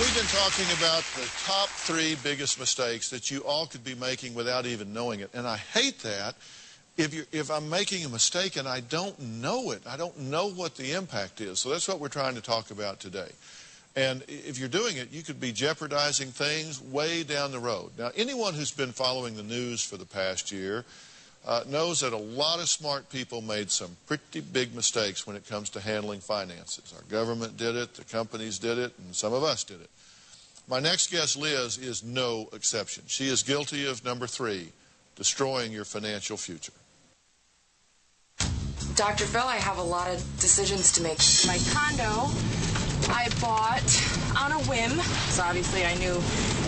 We've been talking about the top 3 biggest mistakes that you all could be making without even knowing it. And I hate that if I'm making a mistake and I don't know it. I don't know what the impact is. So that's what we're trying to talk about today. And if you're doing it, you could be jeopardizing things way down the road. Now, anyone who's been following the news for the past year knows that a lot of smart people made some pretty big mistakes when it comes to handling finances. Our government did it, the companies did it, and some of us did it. My next guest, Liz, is no exception. She is guilty of number 3, destroying your financial future. Dr. Phil, I have a lot of decisions to make. My condo I bought on a whim, so obviously I knew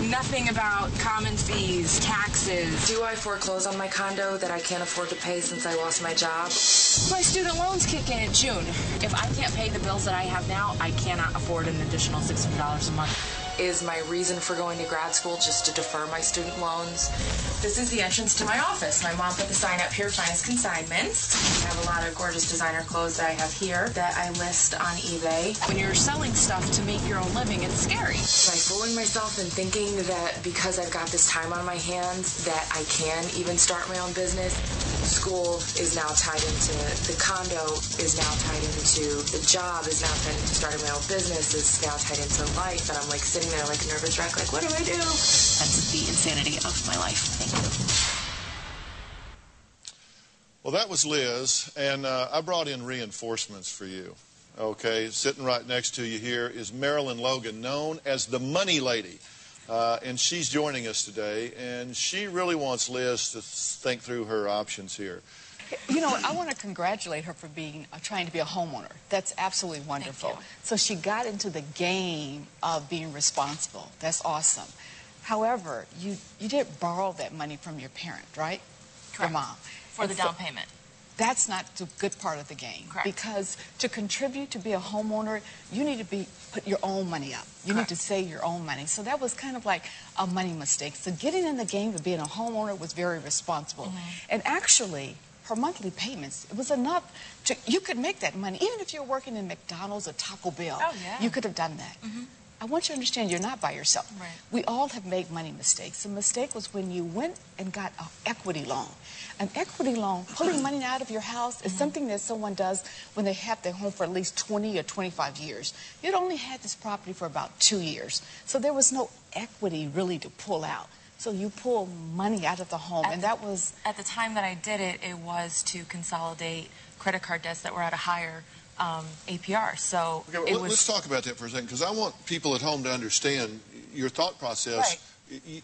nothing about common fees, taxes. Do I foreclose on my condo that I can't afford to pay since I lost my job? My student loans kick in June. If I can't pay the bills that I have now, I cannot afford an additional $600 a month. Is my reason for going to grad school just to defer my student loans? This is the entrance to my office. My mom put the sign up here, finest consignments. I have a lot of gorgeous designer clothes that I have here that I list on eBay. When you're selling stuff to make your own living, it's scary. Am I fooling myself in thinking that because I've got this time on my hands that I can even start my own business? School is now tied into, the condo is now tied into, the job is now tied into starting my own business, is now tied into life, and I'm like sitting there like a nervous wreck, like, what do I do? That's the insanity of my life. Thank you. Well, that was Liz, and I brought in reinforcements for you. Okay, sitting right next to you here is Marilyn Logan, known as the Money Lady. And she's joining us today, and she really wants Liz to think through her options here. You know what, I want to congratulate her for being trying to be a homeowner. That's absolutely wonderful. So she got into the game of being responsible. That's awesome. However, you did borrow that money from your parent, right? Correct. Your mom. For the down payment. That's not the good part of the game. Correct. Because to contribute to be a homeowner, you need to put your own money up. You Correct. need to save your own money. So that was kind of like a money mistake. So getting in the game of being a homeowner was very responsible. And actually, her monthly payments, it was enough to, you could make that money. Even if you're working in McDonald's or Taco Bell, you could have done that. I want you to understand you're not by yourself. Right. We all have made money mistakes. The mistake was when you went and got an equity loan. An equity loan, pulling money out of your house, is something that someone does when they have their home for at least 20 or 25 years. You'd only had this property for about 2 years. So there was no equity really to pull out. So you pull money out of the home, and that was... At the time that I did it, it was to consolidate credit card debts that were at a higher APR. So okay, well, let's talk about that for a second, because I want people at home to understand your thought process. Right.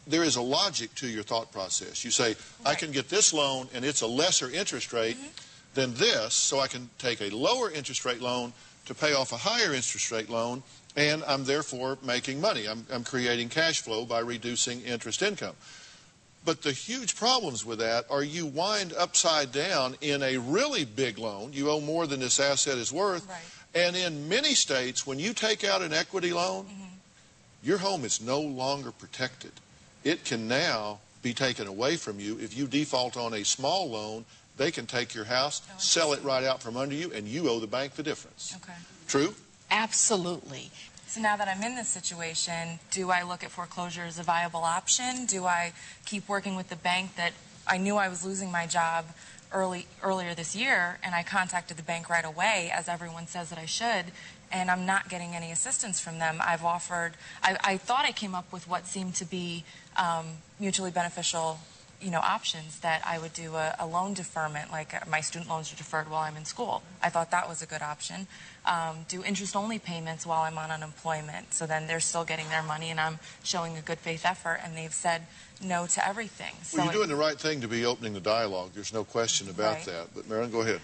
There is a logic to your thought process. You say, right, I can get this loan, and it's a lesser interest rate than this, so I can take a lower interest rate loan to pay off a higher interest rate loan, and I'm therefore making money. I'm creating cash flow by reducing interest income. But the huge problems with that are you wind upside down in a really big loan. You owe more than this asset is worth. Right. And in many states, when you take out an equity loan, your home is no longer protected. It can now be taken away from you. If you default on a small loan, they can take your house, sell it right out from under you, and you owe the bank the difference. Okay. True? Absolutely. So now that I'm in this situation, do I look at foreclosure as a viable option? Do I keep working with the bank that I knew I was losing my job earlier this year, and I contacted the bank right away, as everyone says that I should, and I'm not getting any assistance from them? I've offered, I thought I came up with what seemed to be mutually beneficial, options, that I would do a loan deferment, like my student loans are deferred while I'm in school. I thought that was a good option. Do interest-only payments while I'm on unemployment, so then they're still getting their money and I'm showing a good faith effort, and they've said no to everything. So well, you're doing the right thing to be opening the dialogue. There's no question about that. But Marilyn, go ahead.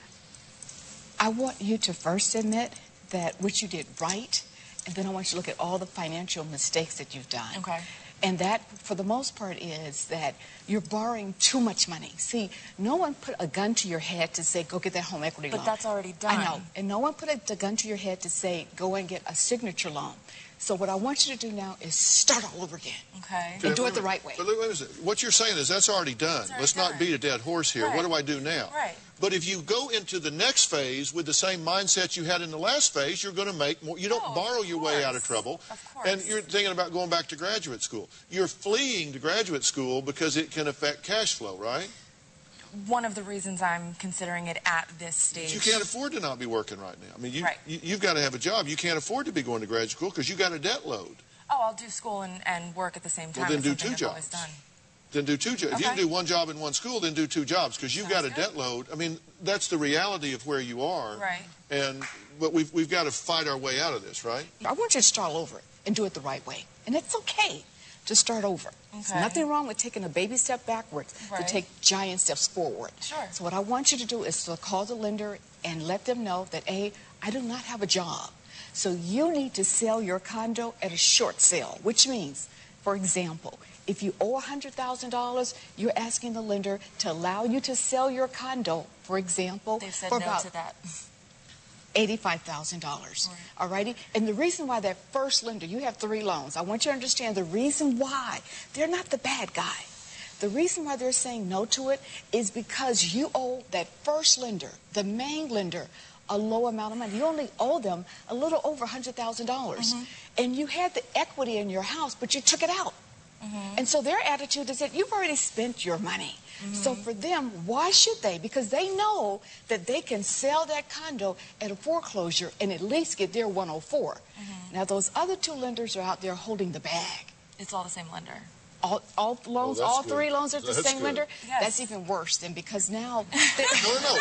I want you to first admit that what you did right, and then I want you to look at all the financial mistakes that you've done. Okay. And that, for the most part, is that you're borrowing too much money. See, no one put a gun to your head to say, go get that home equity loan. But that's already done. I know. And no one put a gun to your head to say, go and get a signature loan. So what I want you to do now is start all over again. Okay. And do it the right way. But wait a minute. What you're saying is that's already done. Let's not beat a dead horse here. Right. What do I do now? Right. But if you go into the next phase with the same mindset you had in the last phase, you're going to make more. You don't borrow your way out of trouble. Of course. And you're thinking about going back to graduate school. You're fleeing to graduate school because it can affect cash flow, right? One of the reasons I'm considering it at this stage. But you can't afford to not be working right now. I mean, Right. you've got to have a job. You can't afford to be going to graduate school because you've got a debt load. Oh, I'll do school and work at the same time. Well, then It's do something 2 I've always jobs. done. Then do 2 jobs. If you can Okay. do 1 job in 1 school, then do 2 jobs because you've got a Sounds good. debt load. I mean, that's the reality of where you are. Right. But we've got to fight our way out of this, right? I want you to start over and do it the right way. And it's okay to start over. There's Okay. nothing wrong with taking a baby step backwards to Right. take giant steps forward. Sure. So what I want you to do is to call the lender and let them know that, A, I do not have a job. So you need to sell your condo at a short sale, which means, for example, if you owe $100,000, you're asking the lender to allow you to sell your condo, for example, They've said for no about to that. $85,000. Right. All righty? And the reason why that first lender, you have 3 loans. I want you to understand the reason why. They're not the bad guy. The reason why they're saying no to it is because you owe that first lender, the main lender, a low amount of money. You only owe them a little over $100,000. And you had the equity in your house, but you took it out. And so their attitude is that you've already spent your money. So for them, why should they? Because they know that they can sell that condo at a foreclosure and at least get their 104. Now, those other 2 lenders are out there holding the bag. It's all the same lender. All loans, that's all good. 3 loans are the That's same good. lender. Yes. That's even worse than because now. No.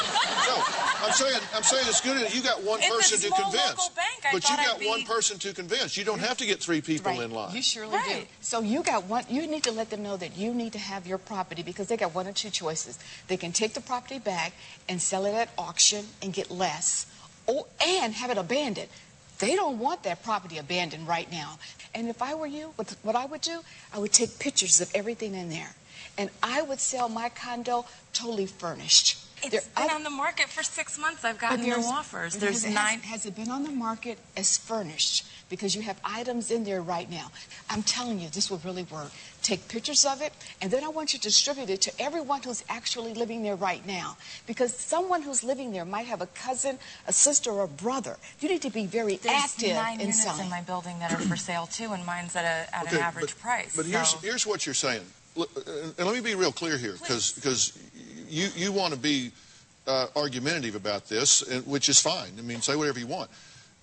I'm saying it's good. You got one It's a person to small convince. local bank. I But you thought got I'd be- one person to convince. You don't have to get 3 people Right. in line. You surely do. Right. So you got one. You need to let them know that you need to have your property because they got 1 or 2 choices. They can take the property back and sell it at auction and get less, and have it abandoned. They don't want that property abandoned right now. And if I were you, what I would do, I would take pictures of everything in there, and I would sell my condo totally furnished. It's been on the market for 6 months. I've gotten no offers. There's 9. Has it been on the market as furnished? Because you have items in there right now. I'm telling you, this will really work. Take pictures of it, and then I want you to distribute it to everyone who's actually living there right now. Because someone who's living there might have a cousin, a sister, or a brother. You need to be very There's active 9 in units selling. in my building that are for sale too, and mine's at an Okay, average price. But so. here's what you're saying. And let me be real clear here, because you want to be argumentative about this, which is fine. I mean, say whatever you want.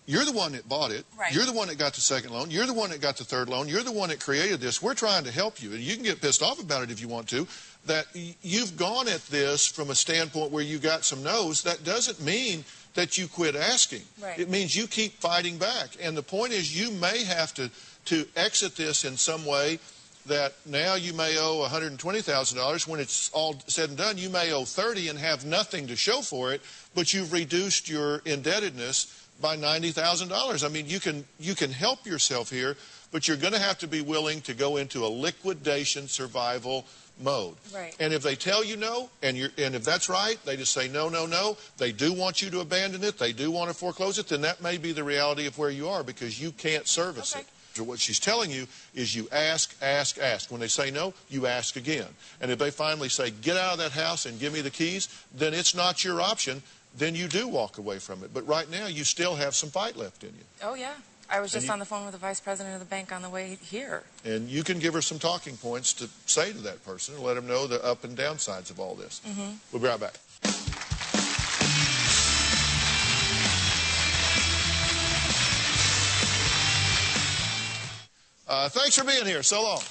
You're the one that bought it. Right. You're the one that got the 2nd loan. You're the one that got the 3rd loan. You're the one that created this. We're trying to help you. And you can get pissed off about it if you want to, that you've gone at this from a standpoint where you got some no's. That doesn't mean that you quit asking. Right. It means you keep fighting back. And the point is you may have to exit this in some way that now you may owe $120,000. When it's all said and done, you may owe $30,000 and have nothing to show for it, but you've reduced your indebtedness by $90,000. I mean, you can help yourself here, but you're going to have to be willing to go into a liquidation survival mode. Right. And if they tell you no, and if that's right, they just say no, no, no, they do want you to abandon it, they do want to foreclose it, then that may be the reality of where you are because you can't service it. So what she's telling you is you ask, ask, ask. When they say no, you ask again. And if they finally say, get out of that house and give me the keys, then it's not your option. Then you do walk away from it. But right now, you still have some fight left in you. Oh, yeah. I was just on the phone with the vice president of the bank on the way here. And you can give her some talking points to say to that person and let them know the up and down sides of all this. We'll be right back. Thanks for being here. So long.